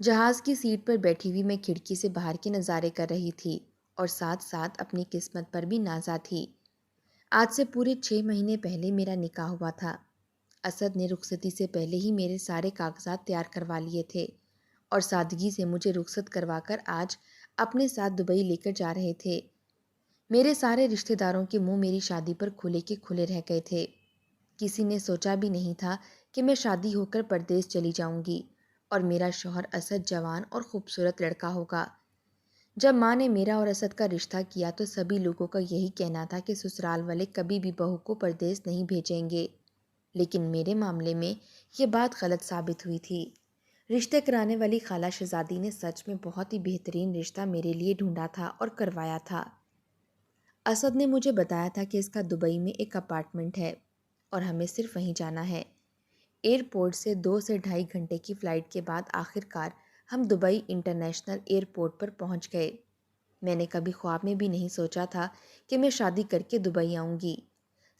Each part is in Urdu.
جہاز کی سیٹ پر بیٹھی ہوئی میں کھڑکی سے باہر کے نظارے کر رہی تھی اور ساتھ ساتھ اپنی قسمت پر بھی نازا تھی۔ آج سے پورے 6 مہینے پہلے میرا نکاح ہوا تھا۔ اسد نے رخصتی سے پہلے ہی میرے سارے کاغذات تیار کروا لیے تھے اور سادگی سے مجھے رخصت کروا کر آج اپنے ساتھ دبئی لے کر جا رہے تھے۔ میرے سارے رشتہ داروں کے منہ میری شادی پر کھلے کے کھلے رہ گئے تھے۔ کسی نے سوچا بھی نہیں تھا کہ میں شادی ہو کر پردیس چلی جاؤں گی اور میرا شوہر اسد جوان اور خوبصورت لڑکا ہوگا۔ جب ماں نے میرا اور اسد کا رشتہ کیا تو سبھی لوگوں کا یہی کہنا تھا کہ سسرال والے کبھی بھی بہو کو پردیس نہیں بھیجیں گے، لیکن میرے معاملے میں یہ بات غلط ثابت ہوئی تھی۔ رشتے کرانے والی خالہ شہزادی نے سچ میں بہت ہی بہترین رشتہ میرے لیے ڈھونڈا تھا اور کروایا تھا۔ اسد نے مجھے بتایا تھا کہ اس کا دبئی میں ایک اپارٹمنٹ ہے اور ہمیں صرف وہیں جانا ہے۔ ایئرپورٹ سے 2 سے 2.5 گھنٹے کی فلائٹ کے بعد آخر کار ہم دبئی انٹرنیشنل ایئرپورٹ پر پہنچ گئے۔ میں نے کبھی خواب میں بھی نہیں سوچا تھا کہ میں شادی کر کے دبئی آؤں گی۔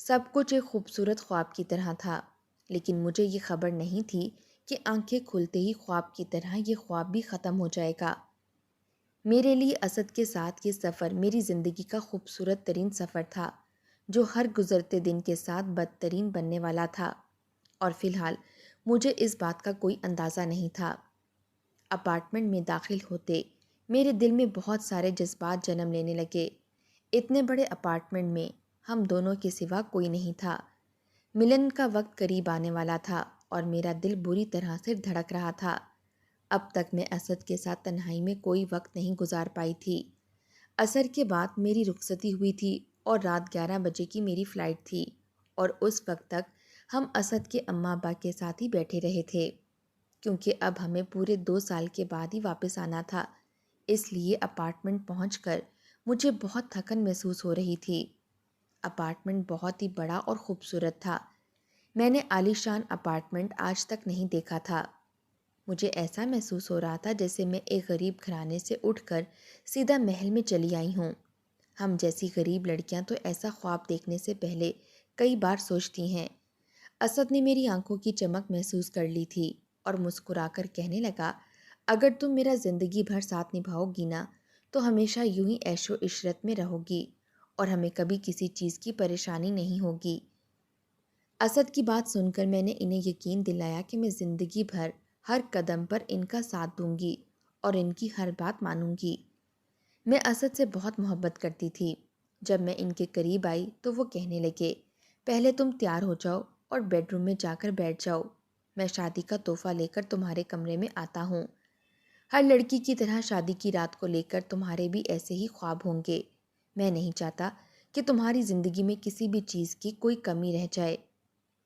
سب کچھ ایک خوبصورت خواب کی طرح تھا، لیکن مجھے یہ خبر نہیں تھی کہ آنکھیں کھلتے ہی خواب کی طرح یہ خواب بھی ختم ہو جائے گا۔ میرے لیے اسد کے ساتھ یہ سفر میری زندگی کا خوبصورت ترین سفر تھا، جو ہر گزرتے دن کے ساتھ بدترین بننے والا تھا، اور فی الحال مجھے اس بات کا کوئی اندازہ نہیں تھا۔ اپارٹمنٹ میں داخل ہوتے میرے دل میں بہت سارے جذبات جنم لینے لگے۔ اتنے بڑے اپارٹمنٹ میں ہم دونوں کے سوا کوئی نہیں تھا۔ ملن کا وقت قریب آنے والا تھا اور میرا دل بری طرح سے دھڑک رہا تھا۔ اب تک میں اسد کے ساتھ تنہائی میں کوئی وقت نہیں گزار پائی تھی۔ عصر کے بعد میری رخصتی ہوئی تھی اور رات 11 بجے کی میری فلائٹ تھی، اور اس وقت تک ہم اسد کے اماں ابا کے ساتھ ہی بیٹھے رہے تھے، کیونکہ اب ہمیں پورے 2 سال کے بعد ہی واپس آنا تھا۔ اس لیے اپارٹمنٹ پہنچ کر مجھے بہت تھکن محسوس ہو رہی تھی۔ اپارٹمنٹ بہت ہی بڑا اور خوبصورت تھا۔ میں نے عالی شان اپارٹمنٹ آج تک نہیں دیکھا تھا۔ مجھے ایسا محسوس ہو رہا تھا جیسے میں ایک غریب گھرانے سے اٹھ کر سیدھا محل میں چلی آئی ہوں۔ ہم جیسی غریب لڑکیاں تو ایسا خواب دیکھنے سے پہلے کئی بار سوچتی ہیں۔ اسد نے میری آنکھوں کی چمک محسوس کر لی تھی اور مسکرا کر کہنے لگا، اگر تم میرا زندگی بھر ساتھ نبھاؤ گی نا تو ہمیشہ یوں ہی عیش و عشرت میں رہو گی اور ہمیں کبھی کسی چیز کی پریشانی نہیں ہوگی۔ اسد کی بات سن کر میں نے انہیں یقین دلایا کہ میں زندگی بھر ہر قدم پر ان کا ساتھ دوں گی اور ان کی ہر بات مانوں گی۔ میں اسد سے بہت محبت کرتی تھی۔ جب میں ان کے قریب آئی تو وہ کہنے لگے، پہلے تم تیار ہو جاؤ اور بیڈ روم میں جا کر بیٹھ جاؤ، میں شادی کا تحفہ لے کر تمہارے کمرے میں آتا ہوں۔ ہر لڑکی کی طرح شادی کی رات کو لے کر تمہارے بھی ایسے ہی خواب ہوں گے۔ میں نہیں چاہتا کہ تمہاری زندگی میں کسی بھی چیز کی کوئی کمی رہ جائے۔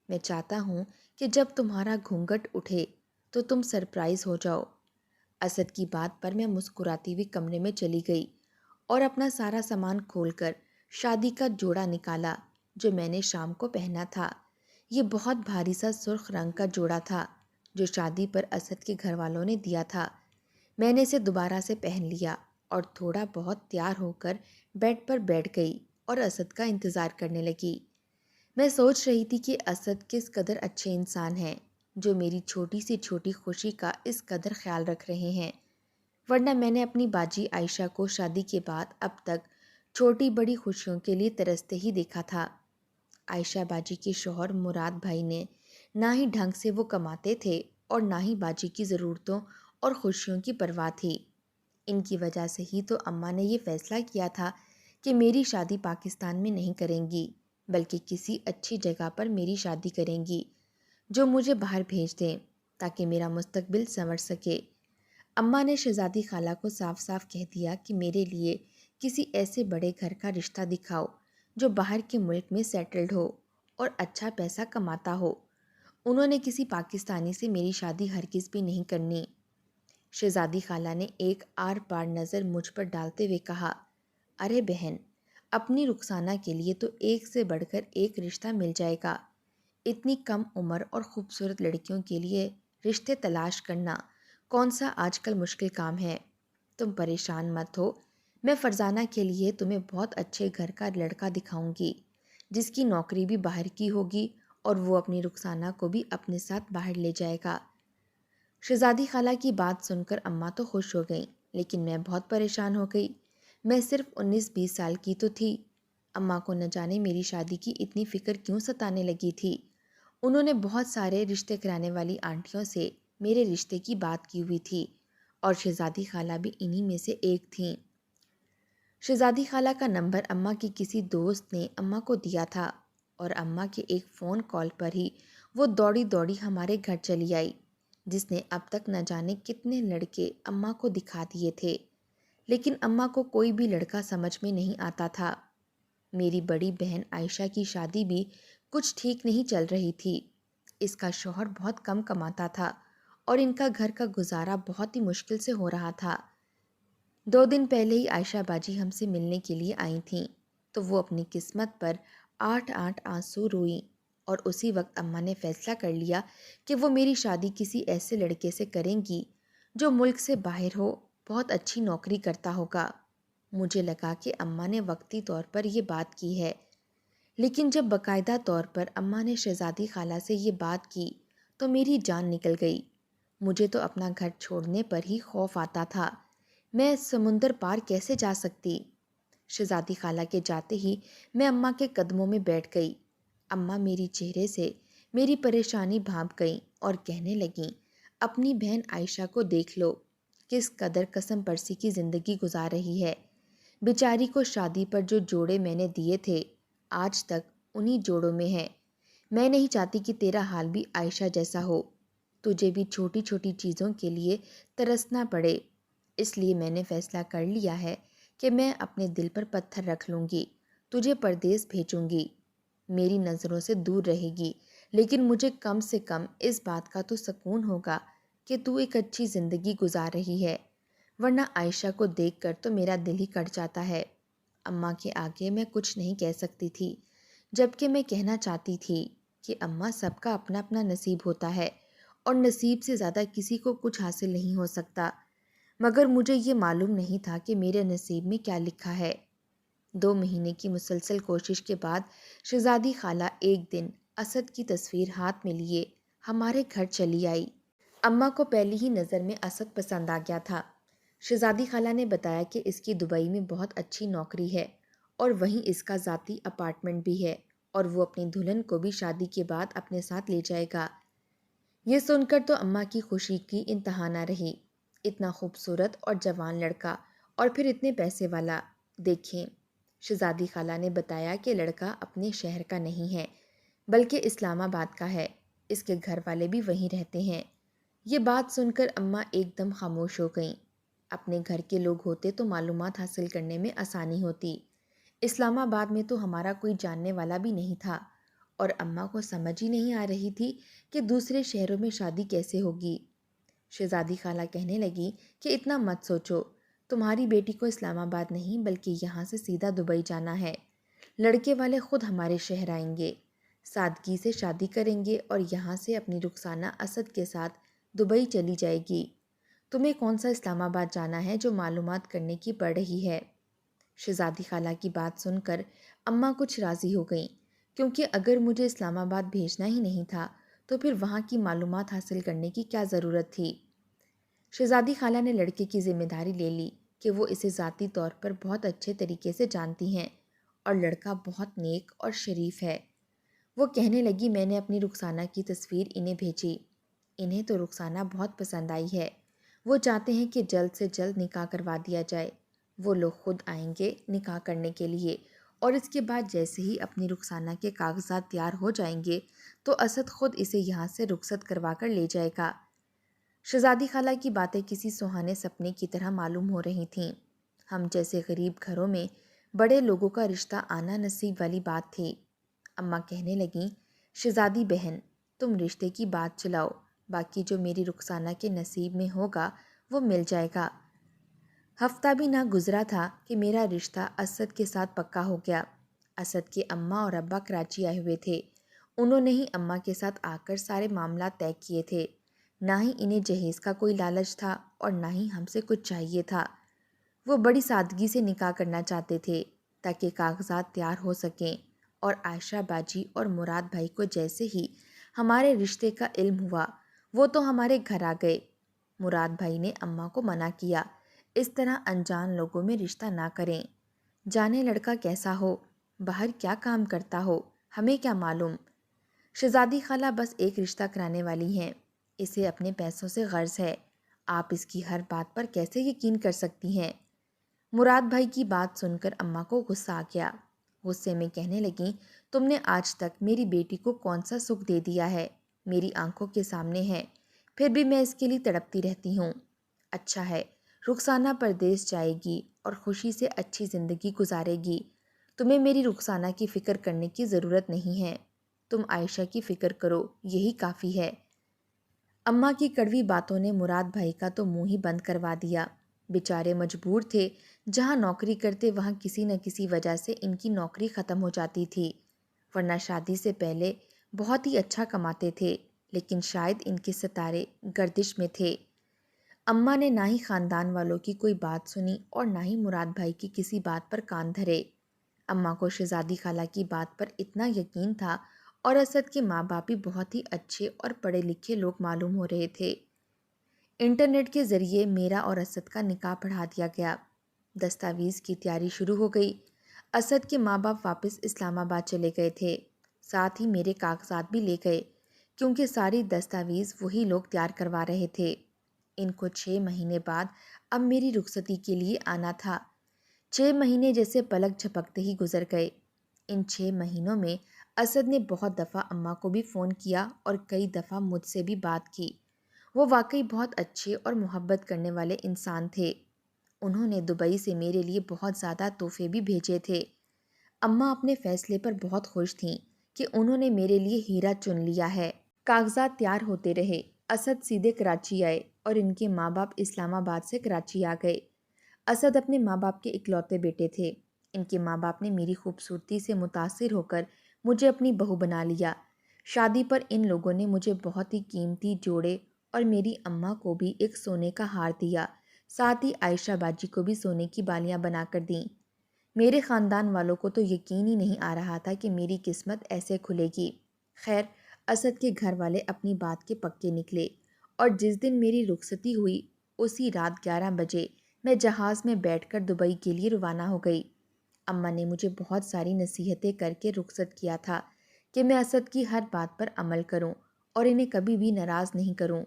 میں چاہتا ہوں کہ جب تمہارا گھونگھٹ اٹھے تو تم سرپرائز ہو جاؤ۔ اسد کی بات پر میں مسکراتی ہوئی کمرے میں چلی گئی اور اپنا سارا سامان کھول کر شادی کا جوڑا نکالا جو میں نے شام کو پہنا تھا۔ یہ بہت بھاری سا سرخ رنگ کا جوڑا تھا جو شادی پر اسد کے گھر والوں نے دیا تھا۔ میں نے اسے دوبارہ سے پہن لیا اور تھوڑا بہت تیار ہو کر بیڈ پر بیٹھ گئی اور اسد کا انتظار کرنے لگی۔ میں سوچ رہی تھی کہ اسد کس قدر اچھے انسان ہیں جو میری چھوٹی سی چھوٹی خوشی کا اس قدر خیال رکھ رہے ہیں، ورنہ میں نے اپنی باجی عائشہ کو شادی کے بعد اب تک چھوٹی بڑی خوشیوں کے لیے ترستے ہی دیکھا تھا۔ عائشہ باجی کے شوہر مراد بھائی نے نہ ہی ڈھنگ سے وہ کماتے تھے اور نہ ہی باجی کی ضرورتوں اور خوشیوں کی پرواہ تھی۔ ان کی وجہ سے ہی تو اماں نے یہ فیصلہ کیا تھا کہ میری شادی پاکستان میں نہیں کریں گی، بلکہ کسی اچھی جگہ پر میری شادی کریں گی جو مجھے باہر بھیج دیں تاکہ میرا مستقبل سنور سکے۔ اماں نے شہزادی خالہ کو صاف صاف کہہ دیا کہ میرے لیے کسی ایسے بڑے گھر کا رشتہ دکھاؤ جو باہر کے ملک میں سیٹلڈ ہو اور اچھا پیسہ کماتا ہو۔ انہوں نے کسی پاکستانی سے میری شادی ہرگز بھی نہیں کرنی۔ شہزادی خالہ نے ایک آر پار نظر مجھ پر ڈالتے ہوئے کہا، ارے بہن، اپنی رخسانہ کے لیے تو ایک سے بڑھ کر ایک رشتہ مل جائے گا۔ اتنی کم عمر اور خوبصورت لڑکیوں کے لیے رشتے تلاش کرنا کون سا آج کل مشکل کام ہے۔ تم پریشان مت ہو، میں فرزانہ کے لیے تمہیں بہت اچھے گھر کا لڑکا دکھاؤں گی جس کی نوکری بھی باہر کی ہوگی اور وہ اپنی رخسانہ کو بھی اپنے ساتھ باہر لے جائے گا۔ شہزادی خالہ کی بات سن کر اماں تو خوش ہو گئیں، لیکن میں بہت پریشان ہو گئی۔ میں صرف 19-20 سال کی تو تھی۔ اماں کو نہ جانے میری شادی کی اتنی فکر کیوں ستانے لگی تھی۔ انہوں نے بہت سارے رشتے کرانے والی آنٹیوں سے میرے رشتے کی بات کی ہوئی تھی، اور شہزادی خالہ بھی انہی میں سے ایک تھیں۔ شہزادی خالہ کا نمبر اماں کی کسی دوست نے اماں کو دیا تھا، اور اماں کے ایک فون کال پر ہی وہ دوڑی دوڑی ہمارے گھر چلی آئی، جس نے اب تک نہ جانے کتنے لڑکے اماں کو دکھا دیے تھے، لیکن اماں کو کوئی بھی لڑکا سمجھ میں نہیں آتا تھا۔ میری بڑی بہن عائشہ کی شادی بھی کچھ ٹھیک نہیں چل رہی تھی۔ اس کا شوہر بہت کم کماتا تھا، اور ان کا گھر کا گزارا بہت ہی مشکل سے ہو رہا تھا۔ 2 دن پہلے ہی عائشہ باجی ہم سے ملنے کے لیے آئی تھیں، تو وہ اپنی قسمت پر 8 آنسو روئیں، اور اسی وقت اماں نے فیصلہ کر لیا کہ وہ میری شادی کسی ایسے لڑکے سے کریں گی جو ملک سے باہر ہو، بہت اچھی نوکری کرتا ہوگا۔ مجھے لگا کہ اماں نے وقتی طور پر یہ بات کی ہے، لیکن جب باقاعدہ طور پر اماں نے شہزادی خالہ سے یہ بات کی تو میری جان نکل گئی۔ مجھے تو اپنا گھر چھوڑنے پر ہی خوف آتا تھا۔ میں سمندر پار کیسے جا سکتی؟ شہزادی خالہ کے جاتے ہی میں اماں کے قدموں میں بیٹھ گئی۔ اماں میری چہرے سے میری پریشانی بھانپ گئیں اور کہنے لگیں، اپنی بہن عائشہ کو دیکھ لو، کس قدر قسم پرسی کی زندگی گزار رہی ہے۔ بیچاری کو شادی پر جو جوڑے میں نے دیے تھے، آج تک انہی جوڑوں میں ہے۔ میں نہیں چاہتی کہ تیرا حال بھی عائشہ جیسا ہو، تجھے بھی چھوٹی چھوٹی چیزوں کے لیے ترسنا پڑے۔ اس لیے میں نے فیصلہ کر لیا ہے کہ میں اپنے دل پر پتھر رکھ لوں گی، تجھے پردیس بھیجوں گی، میری نظروں سے دور رہے گی، لیکن مجھے کم سے کم اس بات کا تو سکون ہوگا کہ تو ایک اچھی زندگی گزار رہی ہے، ورنہ عائشہ کو دیکھ کر تو میرا دل ہی کٹ جاتا ہے۔ اماں کے آگے میں کچھ نہیں کہہ سکتی تھی، جبکہ میں کہنا چاہتی تھی کہ اماں، سب کا اپنا اپنا نصیب ہوتا ہے، اور نصیب سے زیادہ کسی کو کچھ حاصل نہیں ہو سکتا، مگر مجھے یہ معلوم نہیں تھا کہ میرے نصیب میں کیا لکھا ہے۔ 2 مہینے کی مسلسل کوشش کے بعد شہزادی خالہ ایک دن اسد کی تصویر ہاتھ میں لیے ہمارے گھر چلی آئی۔ اماں کو پہلی ہی نظر میں اسد پسند آ گیا تھا۔ شہزادی خالہ نے بتایا کہ اس کی دبئی میں بہت اچھی نوکری ہے، اور وہیں اس کا ذاتی اپارٹمنٹ بھی ہے، اور وہ اپنی دلہن کو بھی شادی کے بعد اپنے ساتھ لے جائے گا۔ یہ سن کر تو اماں کی خوشی کی انتہا نہ رہی۔ اتنا خوبصورت اور جوان لڑکا، اور پھر اتنے پیسے والا۔ دیکھیں، شہزادی خالہ نے بتایا کہ لڑکا اپنے شہر کا نہیں ہے، بلکہ اسلام آباد کا ہے، اس کے گھر والے بھی وہیں رہتے ہیں۔ یہ بات سن کر اماں ایک دم خاموش ہو گئیں۔ اپنے گھر کے لوگ ہوتے تو معلومات حاصل کرنے میں آسانی ہوتی۔ اسلام آباد میں تو ہمارا کوئی جاننے والا بھی نہیں تھا، اور اماں کو سمجھ ہی نہیں آ رہی تھی کہ دوسرے شہروں میں شادی کیسے ہوگی۔ شہزادی خالہ کہنے لگی کہ اتنا مت سوچو، تمہاری بیٹی کو اسلام آباد نہیں بلکہ یہاں سے سیدھا دبئی جانا ہے۔ لڑکے والے خود ہمارے شہر آئیں گے، سادگی سے شادی کریں گے، اور یہاں سے اپنی رخسانہ اسد کے ساتھ دبئی چلی جائے گی۔ تمہیں کون سا اسلام آباد جانا ہے جو معلومات کرنے کی پڑ رہی ہے؟ شہزادی خالہ کی بات سن کر اماں کچھ راضی ہو گئیں، کیونکہ اگر مجھے اسلام آباد بھیجنا ہی نہیں تھا تو پھر وہاں کی معلومات حاصل کرنے کی کیا ضرورت تھی۔ شہزادی خالہ نے لڑکے کی ذمہ داری لے لی کہ وہ اسے ذاتی طور پر بہت اچھے طریقے سے جانتی ہیں، اور لڑکا بہت نیک اور شریف ہے۔ وہ کہنے لگی، میں نے اپنی رخسانہ کی تصویر انہیں بھیجی، انہیں تو رخسانہ بہت پسند آئی ہے، وہ چاہتے ہیں کہ جلد سے جلد نکاح کروا دیا جائے۔ وہ لوگ خود آئیں گے نکاح کرنے کے لیے، اور اس کے بعد جیسے ہی اپنی رخسانہ کے کاغذات تیار ہو جائیں گے تو اسد خود اسے یہاں سے رخصت کروا کر لے جائے گا۔ شہزادی خالہ کی باتیں کسی سہانے سپنے کی طرح معلوم ہو رہی تھیں۔ ہم جیسے غریب گھروں میں بڑے لوگوں کا رشتہ آنا نصیب والی بات تھی۔ اماں کہنے لگیں، شہزادی بہن، تم رشتے کی بات چلاؤ، باقی جو میری رخسانہ کے نصیب میں ہوگا وہ مل جائے گا۔ ہفتہ بھی نہ گزرا تھا کہ میرا رشتہ اسد کے ساتھ پکا ہو گیا۔ اسد کے اماں اور ابا کراچی آئے ہوئے تھے۔ انہوں نے ہی اماں کے ساتھ آ کر سارے معاملات طے کیے تھے۔ نہ ہی انہیں جہیز کا کوئی لالچ تھا، اور نہ ہی ہم سے کچھ چاہیے تھا۔ وہ بڑی سادگی سے نکاح کرنا چاہتے تھے تاکہ کاغذات تیار ہو سکیں، اور عائشہ باجی اور مراد بھائی کو جیسے ہی ہمارے رشتے کا علم ہوا وہ تو ہمارے گھر آ گئے، مراد بھائی نے اماں کو منع کیا، اس طرح انجان لوگوں میں رشتہ نہ کریں، جانے لڑکا کیسا ہو، باہر کیا کام کرتا ہو، ہمیں کیا معلوم۔ شہزادی خالہ بس ایک رشتہ کرانے والی ہیں، اسے اپنے پیسوں سے غرض ہے، آپ اس کی ہر بات پر کیسے یقین کر سکتی ہیں؟ مراد بھائی کی بات سن کر اماں کو غصہ آ گیا۔ غصے میں کہنے لگیں، تم نے آج تک میری بیٹی کو کون سا سکھ دے دیا ہے؟ میری آنکھوں کے سامنے ہے، پھر بھی میں اس کے لیے تڑپتی رہتی ہوں۔ اچھا ہے، رخسانہ پردیس جائے گی اور خوشی سے اچھی زندگی گزارے گی، تمہیں میری رخسانہ کی فکر کرنے کی ضرورت نہیں ہے، تم عائشہ کی فکر کرو، یہی کافی ہے۔ اماں کی کڑوی باتوں نے مراد بھائی کا تو منہ ہی بند کروا دیا۔ بیچارے مجبور تھے، جہاں نوکری کرتے وہاں کسی نہ کسی وجہ سے ان کی نوکری ختم ہو جاتی تھی، ورنہ شادی سے پہلے بہت ہی اچھا کماتے تھے، لیکن شاید ان کے ستارے گردش میں تھے۔ اماں نے نہ ہی خاندان والوں کی کوئی بات سنی اور نہ ہی مراد بھائی کی کسی بات پر کان دھرے۔ اماں کو شہزادی خالہ کی بات پر اتنا یقین تھا، اور اسد کے ماں باپ بھی بہت ہی اچھے اور پڑھے لکھے لوگ معلوم ہو رہے تھے۔ انٹرنیٹ کے ذریعے میرا اور اسد کا نکاح پڑھا دیا گیا، دستاویز کی تیاری شروع ہو گئی۔ اسد کے ماں باپ واپس اسلام آباد چلے گئے تھے، ساتھ ہی میرے کاغذات بھی لے گئے، کیونکہ ساری دستاویز وہی لوگ تیار کروا رہے تھے۔ ان کو 6 مہینے بعد اب میری رخصتی کے لیے آنا تھا۔ 6 مہینے جیسے پلک جھپکتے ہی گزر گئے۔ ان 6 مہینوں میں اسد نے بہت دفعہ اماں کو بھی فون کیا اور کئی دفعہ مجھ سے بھی بات کی۔ وہ واقعی بہت اچھے اور محبت کرنے والے انسان تھے۔ انہوں نے دبئی سے میرے لیے بہت زیادہ تحفے بھی بھیجے تھے۔ اماں اپنے فیصلے پر بہت خوش تھیں کہ انہوں نے میرے لیے ہیرا چن لیا ہے۔ کاغذات تیار ہوتے رہے، اسد سیدھے کراچی آئے اور ان کے ماں باپ اسلام آباد سے کراچی آ گئے۔ اسد اپنے ماں باپ کے اکلوتے بیٹے تھے۔ ان کے ماں باپ نے میری خوبصورتی سے متاثر ہو کر مجھے اپنی بہو بنا لیا۔ شادی پر ان لوگوں نے مجھے بہت ہی قیمتی جوڑے اور میری اماں کو بھی ایک سونے کا ہار دیا، ساتھ ہی عائشہ باجی کو بھی سونے کی بالیاں بنا کر دیں۔ میرے خاندان والوں کو تو یقین ہی نہیں آ رہا تھا کہ میری قسمت ایسے کھلے گی۔ خیر، اسد کے گھر والے اپنی بات کے پکے نکلے، اور جس دن میری رخصتی ہوئی اسی رات 11 بجے میں جہاز میں بیٹھ کر دبئی کے لیے روانہ ہو گئی۔ اماں نے مجھے بہت ساری نصیحتیں کر کے رخصت کیا تھا کہ میں اسد کی ہر بات پر عمل کروں اور انہیں کبھی بھی ناراض نہیں کروں۔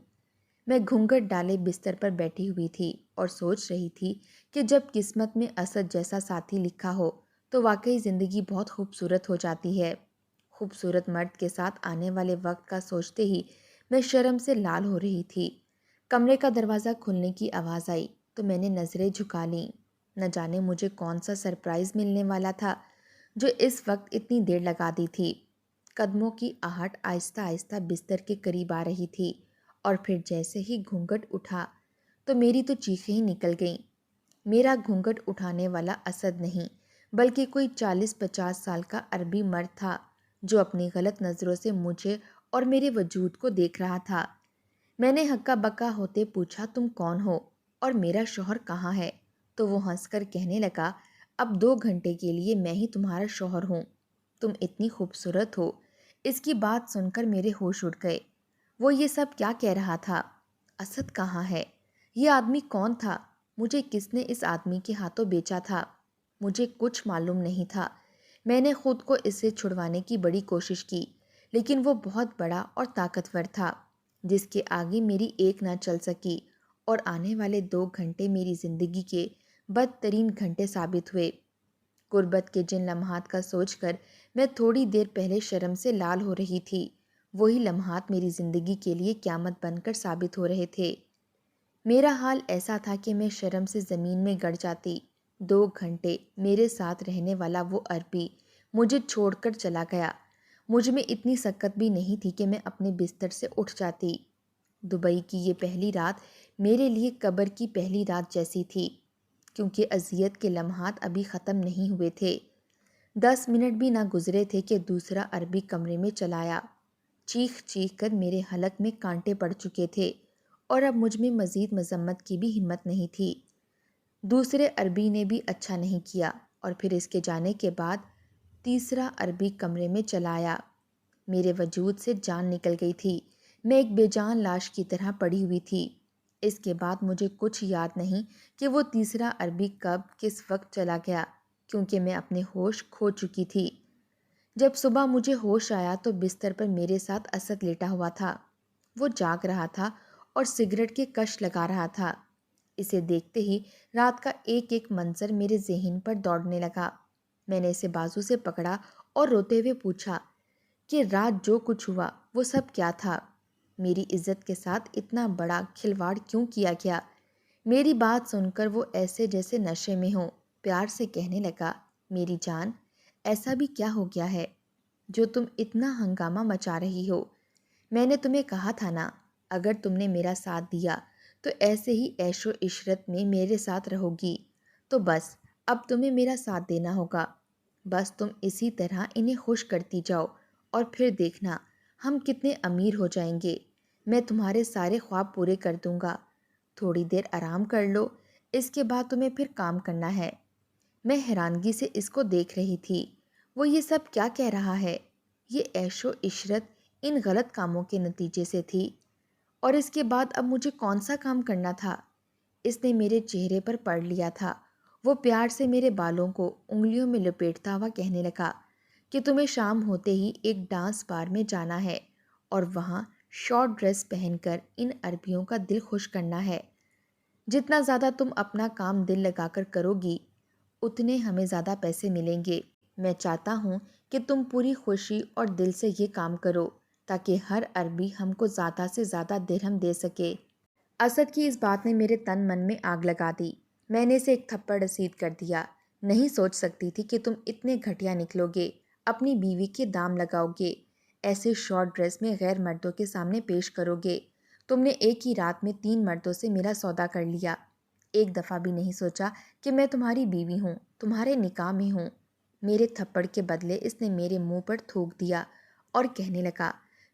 میں گھونگھٹ ڈالے بستر پر بیٹھی ہوئی تھی اور سوچ رہی تھی کہ جب قسمت میں اسد جیسا ساتھی لکھا ہو تو واقعی زندگی بہت خوبصورت ہو جاتی ہے۔ خوبصورت مرد کے ساتھ آنے والے وقت کا سوچتے ہی میں شرم سے لال ہو رہی تھی۔ کمرے کا دروازہ کھلنے کی آواز آئی تو میں نے نظریں جھکا لیں۔ نہ جانے مجھے کون سا سرپرائز ملنے والا تھا جو اس وقت اتنی دیر لگا دی تھی۔ قدموں کی آہٹ آہستہ آہستہ بستر کے قریب آ رہی تھی، اور پھر جیسے ہی گھونگھٹ اٹھا تو میری تو چیخیں ہی نکل گئیں۔ میرا گھونگھٹ اٹھانے والا اسد نہیں بلکہ کوئی 40-50 سال کا عربی مرد تھا، جو اپنی غلط نظروں سے مجھے اور میرے وجود کو دیکھ رہا تھا۔ میں نے ہکا بکا ہوتے پوچھا، تم کون ہو اور میرا شوہر کہاں ہے؟ تو وہ ہنس کر کہنے لگا، اب 2 گھنٹے کے لیے میں ہی تمہارا شوہر ہوں، تم اتنی خوبصورت ہو۔ اس کی بات سن کر میرے ہوش اڑ گئے۔ وہ یہ سب کیا کہہ رہا تھا؟ اسد کہاں ہے؟ یہ آدمی کون تھا؟ مجھے کس نے اس آدمی کے ہاتھوں بیچا تھا؟ مجھے کچھ معلوم نہیں تھا۔ میں نے خود کو اس سے چھڑوانے کی بڑی کوشش کی، لیکن وہ بہت بڑا اور طاقتور تھا، جس کے آگے میری ایک نہ چل سکی، اور آنے والے 2 گھنٹے میری زندگی کے بدترین گھنٹے ثابت ہوئے۔ غربت کے جن لمحات کا سوچ کر میں تھوڑی دیر پہلے شرم سے لال ہو رہی تھی، وہی لمحات میری زندگی کے لیے قیامت بن کر ثابت ہو رہے تھے۔ میرا حال ایسا تھا کہ میں شرم سے زمین میں گڑ جاتی۔ 2 گھنٹے میرے ساتھ رہنے والا وہ عربی مجھے چھوڑ کر چلا گیا۔ مجھ میں اتنی سکت بھی نہیں تھی کہ میں اپنے بستر سے اٹھ جاتی۔ دبئی کی یہ پہلی رات میرے لیے قبر کی پہلی رات جیسی تھی، کیونکہ اذیت کے لمحات ابھی ختم نہیں ہوئے تھے۔ 10 منٹ بھی نہ گزرے تھے کہ دوسرا عربی کمرے میں چلایا۔ چیخ چیخ کر میرے حلق میں کانٹے پڑ چکے تھے، اور اب مجھ میں مزید مذمت کی بھی ہمت نہیں تھی۔ دوسرے عربی نے بھی اچھا نہیں کیا، اور پھر اس کے جانے کے بعد تیسرا عربی کمرے میں چلایا۔ میرے وجود سے جان نکل گئی تھی، میں ایک بے جان لاش کی طرح پڑی ہوئی تھی۔ اس کے بعد مجھے کچھ یاد نہیں کہ وہ تیسرا عربی کب کس وقت چلا گیا، کیونکہ میں اپنے ہوش کھو چکی تھی۔ جب صبح مجھے ہوش آیا تو بستر پر میرے ساتھ اسد لیٹا ہوا تھا۔ وہ جاگ رہا تھا اور سگریٹ کے کش لگا رہا تھا۔ اسے دیکھتے ہی رات کا ایک ایک منظر میرے ذہن پر دوڑنے لگا۔ میں نے اسے بازو سے پکڑا اور روتے ہوئے پوچھا کہ رات جو کچھ ہوا وہ سب کیا تھا؟ میری عزت کے ساتھ اتنا بڑا کھلواڑ کیوں کیا گیا؟ میری بات سن کر وہ ایسے جیسے نشے میں ہو، پیار سے کہنے لگا، میری جان، ایسا بھی کیا ہو گیا ہے جو تم اتنا ہنگامہ مچا رہی ہو؟ میں نے تمہیں کہا تھا نا، اگر تم نے میرا ساتھ دیا تو ایسے ہی عیش و عشرت میں میرے ساتھ رہو گی۔ تو بس اب تمہیں میرا ساتھ دینا ہوگا۔ بس تم اسی طرح انہیں خوش کرتی جاؤ اور پھر دیکھنا ہم کتنے امیر ہو جائیں گے۔ میں تمہارے سارے خواب پورے کر دوں گا۔ تھوڑی دیر آرام کر لو، اس کے بعد تمہیں پھر کام کرنا ہے۔ میں حیرانگی سے اس کو دیکھ رہی تھی۔ وہ یہ سب کیا کہہ رہا ہے؟ یہ عیش و عشرت ان غلط کاموں کے نتیجے سے تھی، اور اس کے بعد اب مجھے کون سا کام کرنا تھا؟ اس نے میرے چہرے پر پڑھ لیا تھا۔ وہ پیار سے میرے بالوں کو انگلیوں میں لپیٹتا ہوا کہنے لگا کہ تمہیں شام ہوتے ہی ایک ڈانس بار میں جانا ہے اور وہاں شارٹ ڈریس پہن کر ان عربیوں کا دل خوش کرنا ہے۔ جتنا زیادہ تم اپنا کام دل لگا کر کرو گی، اتنے ہمیں زیادہ پیسے ملیں گے۔ میں چاہتا ہوں کہ تم پوری خوشی اور دل سے یہ کام کرو تاکہ ہر عربی ہم کو زیادہ سے زیادہ درہم دے سکے۔ اسد کی اس بات نے میرے تن من میں آگ لگا دی۔ میں نے اسے ایک تھپڑ رسید کر دیا۔ نہیں سوچ سکتی تھی کہ تم اتنے گھٹیا نکلو گے، اپنی بیوی کے دام لگاؤ گے، ایسے شارٹ ڈریس میں غیر مردوں کے سامنے پیش کرو گے۔ تم نے ایک ہی رات میں 3 مردوں سے میرا سودا کر لیا۔ ایک دفعہ بھی نہیں سوچا کہ میں تمہاری بیوی ہوں، تمہارے نکاح میں ہوں۔ میرے تھپڑ کے بدلے اس نے میرے منہ پر تھوک دیا اور کہنے لگا،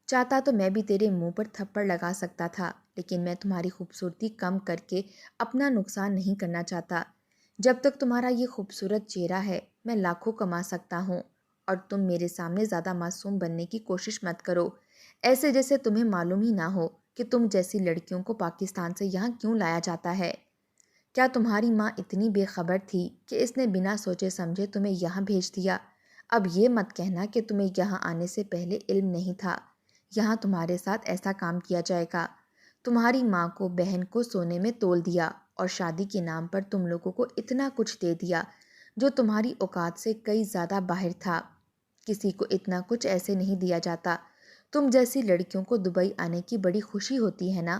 چاہتا تو میں بھی تیرے منہ پر تھپڑ لگا سکتا تھا، لیکن میں تمہاری خوبصورتی کم کر کے اپنا نقصان نہیں کرنا چاہتا۔ جب تک تمہارا یہ خوبصورت چہرہ ہے میں لاکھوں کما سکتا ہوں، اور تم میرے سامنے زیادہ معصوم بننے کی کوشش مت کرو، ایسے جیسے تمہیں معلوم ہی نہ ہو کہ تم جیسی لڑکیوں کو پاکستان سے یہاں کیوں لایا جاتا ہے۔ کیا تمہاری ماں اتنی بے خبر تھی کہ اس نے بنا سوچے سمجھے تمہیں یہاں بھیج دیا؟ اب یہ مت کہنا کہ تمہیں یہاں آنے سے پہلے علم نہیں تھا یہاں تمہارے ساتھ ایسا کام کیا جائے گا۔ تمہاری ماں کو، بہن کو سونے میں تول دیا اور شادی کے نام پر تم لوگوں کو اتنا کچھ دے دیا جو تمہاری اوقات سے کئی زیادہ باہر تھا۔ کسی کو اتنا کچھ ایسے نہیں دیا جاتا۔ تم جیسی لڑکیوں کو دبئی آنے کی بڑی خوشی ہوتی ہے نا،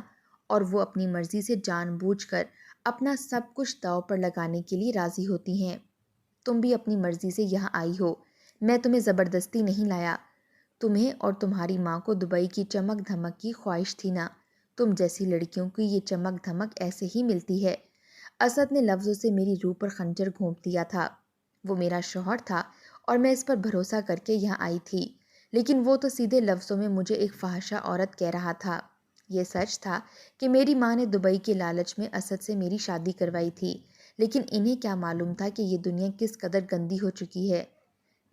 اور وہ اپنی مرضی سے جان بوجھ کر اپنا سب کچھ داؤ پر لگانے کے لیے راضی ہوتی ہیں۔ تم بھی اپنی مرضی سے یہاں آئی ہو، میں تمہیں زبردستی نہیں لایا۔ تمہیں اور تمہاری ماں کو دبئی کی چمک دھمک کی خواہش تھی نا، تم جیسی لڑکیوں کی یہ چمک دھمک ایسے ہی ملتی ہے۔ اسد نے لفظوں سے میری روح پر خنجر گھونپ دیا تھا۔ وہ میرا شوہر تھا اور میں اس پر بھروسہ کر کے یہاں آئی تھی، لیکن وہ تو سیدھے لفظوں میں مجھے ایک فحاشہ عورت کہہ رہا تھا۔ یہ سچ تھا کہ میری ماں نے دبئی کے لالچ میں اسد سے میری شادی کروائی تھی، لیکن انہیں کیا معلوم تھا کہ یہ دنیا کس قدر گندی ہو چکی ہے۔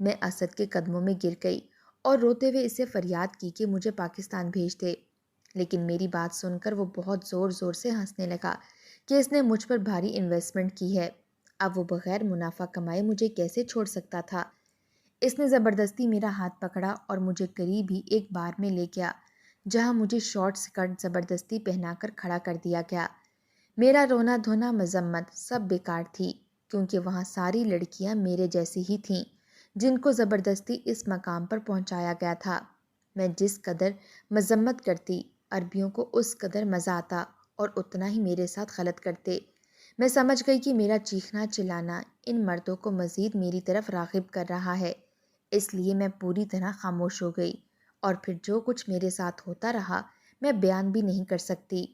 میں اسد کے قدموں میں گر گئی اور روتے ہوئے اسے فریاد کی کہ مجھے پاکستان بھیج دے، لیکن میری بات سن کر وہ بہت زور زور سے ہنسنے لگا کہ اس نے مجھ پر بھاری انویسٹمنٹ کی ہے، اب وہ بغیر منافع کمائے مجھے کیسے چھوڑ سکتا تھا۔ اس نے زبردستی میرا ہاتھ پکڑا اور مجھے قریب ہی ایک بار میں لے گیا جہاں مجھے شارٹ سکرٹ زبردستی پہنا کر کھڑا کر دیا گیا۔ میرا رونا دھونا مذمت سب بیکار تھی، کیونکہ وہاں ساری لڑکیاں میرے جیسی ہی تھیں جن کو زبردستی اس مقام پر پہنچایا گیا تھا۔ میں جس قدر مذمت کرتی، عربیوں کو اس قدر مزہ آتا اور اتنا ہی میرے ساتھ غلط کرتے۔ میں سمجھ گئی کہ میرا چیخنا چلانا ان مردوں کو مزید میری طرف راغب کر رہا ہے، اس لیے میں پوری طرح خاموش ہو گئی، اور پھر جو کچھ میرے ساتھ ہوتا رہا میں بیان بھی نہیں کر سکتی۔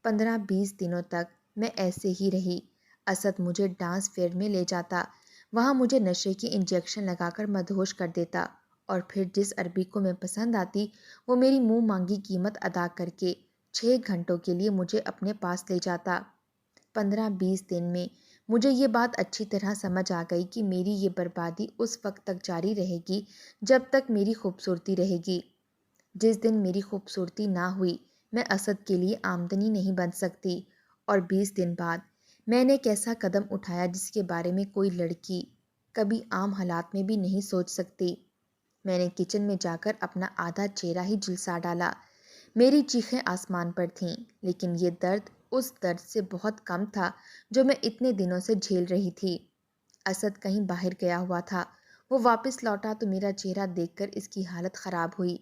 15-20 دنوں تک میں ایسے ہی رہی۔ اسد مجھے ڈانس فیئر میں لے جاتا، وہاں مجھے نشے کی انجیکشن لگا کر مدہوش کر دیتا، اور پھر جس عربی کو میں پسند آتی وہ میری منہ مانگی قیمت ادا کر کے 6 گھنٹوں کے لیے مجھے اپنے پاس لے جاتا۔ 15-20 دن میں مجھے یہ بات اچھی طرح سمجھ آ گئی کہ میری یہ بربادی اس وقت تک جاری رہے گی جب تک میری خوبصورتی رہے گی۔ جس دن میری خوبصورتی نہ ہوئی میں اسد کے لیے آمدنی نہیں بن سکتی، اور 20 دن بعد میں نے ایک ایسا قدم اٹھایا جس کے بارے میں کوئی لڑکی کبھی عام حالات میں بھی نہیں سوچ سکتی۔ میں نے کچن میں جا کر اپنا آدھا چہرہ ہی جھلسا ڈالا۔ میری چیخیں آسمان پر تھیں، لیکن یہ درد اس درد سے بہت کم تھا جو میں اتنے دنوں سے جھیل رہی تھی۔ اسد کہیں باہر گیا ہوا تھا۔ وہ واپس لوٹا تو میرا چہرہ دیکھ کر اس کی حالت خراب ہوئی۔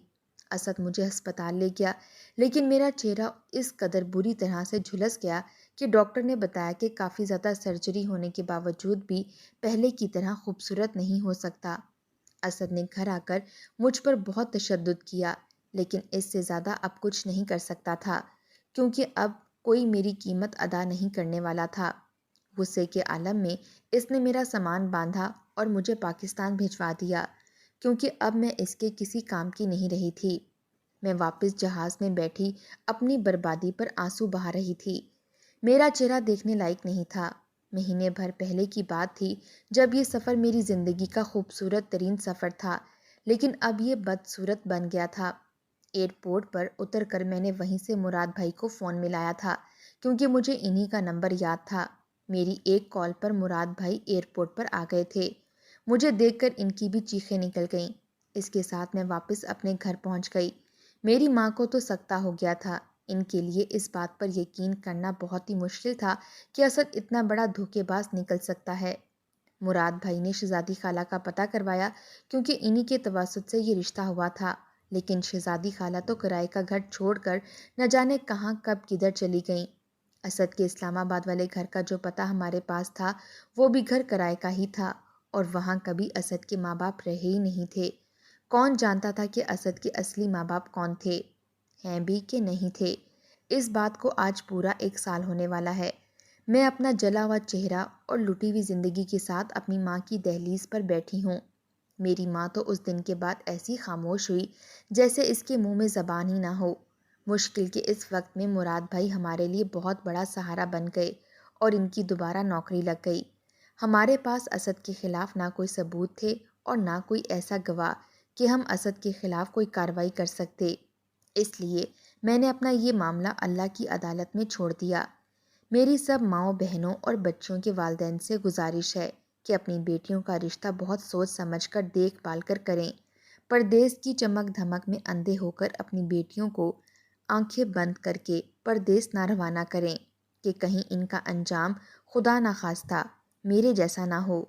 اسد مجھے ہسپتال لے گیا، لیکن میرا چہرہ اس قدر بری طرح سے جھلس گیا کہ ڈاکٹر نے بتایا کہ کافی زیادہ سرجری ہونے کے باوجود بھی پہلے کی طرح خوبصورت نہیں ہو سکتا۔ اسد نے گھر آ کر مجھ پر بہت تشدد کیا، لیکن اس سے زیادہ اب کچھ نہیں کر سکتا تھا، کیونکہ اب کوئی میری قیمت ادا نہیں کرنے والا تھا۔ غصے کے عالم میں اس نے میرا سامان باندھا اور مجھے پاکستان بھجوا دیا، کیونکہ اب میں اس کے کسی کام کی نہیں رہی تھی۔ میں واپس جہاز میں بیٹھی اپنی بربادی پر آنسو بہا رہی تھی۔ میرا چہرہ دیکھنے لائق نہیں تھا۔ مہینے بھر پہلے کی بات تھی جب یہ سفر میری زندگی کا خوبصورت ترین سفر تھا، لیکن اب یہ بدصورت بن گیا تھا۔ ایئرپورٹ پر اتر کر میں نے وہیں سے مراد بھائی کو فون ملایا تھا، کیونکہ مجھے انہی کا نمبر یاد تھا۔ میری ایک کال پر مراد بھائی ایئرپورٹ پر آ گئے تھے۔ مجھے دیکھ کر ان کی بھی چیخیں نکل گئیں۔ اس کے ساتھ میں واپس اپنے گھر پہنچ گئی۔ میری ماں کو تو سکتہ ہو گیا تھا۔ ان کے لیے اس بات پر یقین کرنا بہت ہی مشکل تھا کہ اسد اتنا بڑا دھوکے باز نکل سکتا ہے۔ مراد بھائی نے شہزادی خالہ کا پتہ کروایا، کیونکہ انہی کے توسط سے یہ رشتہ ہوا تھا، لیکن شہزادی خالہ تو کرائے کا گھر چھوڑ کر نہ جانے کہاں کب کدھر چلی گئیں۔ اسد کے اسلام آباد والے گھر کا جو پتہ ہمارے پاس تھا وہ بھی گھر کرائے کا ہی تھا، اور وہاں کبھی اسد کے ماں باپ رہے ہی نہیں تھے۔ کون جانتا تھا کہ اسد کے اصلی ماں باپ کون تھے، ہیں بھی کہ نہیں تھے۔ اس بات کو آج پورا 1 سال ہونے والا ہے۔ میں اپنا جلا ہوا چہرہ اور لٹی ہوئی زندگی کے ساتھ اپنی ماں کی دہلیز پر بیٹھی ہوں۔ میری ماں تو اس دن کے بعد ایسی خاموش ہوئی جیسے اس کے منہ میں زبان ہی نہ ہو۔ مشکل کے اس وقت میں مراد بھائی ہمارے لیے بہت بڑا سہارا بن گئے، اور ان کی دوبارہ نوکری لگ گئی۔ ہمارے پاس اسد کے خلاف نہ کوئی ثبوت تھے اور نہ کوئی ایسا گواہ کہ ہم اسد کے خلاف کوئی کارروائی کر سکتے۔ اس لیے میں نے اپنا یہ معاملہ اللہ کی عدالت میں چھوڑ دیا۔ میری سب ماؤں بہنوں اور بچوں کے والدین سے گزارش ہے کہ اپنی بیٹیوں کا رشتہ بہت سوچ سمجھ کر دیکھ بھال کر کریں۔ پردیس کی چمک دھمک میں اندھے ہو کر اپنی بیٹیوں کو آنکھیں بند کر کے پردیس نہ روانہ کریں کہ کہیں ان کا انجام خدا نخواستہ میرے جیسا نہ ہو۔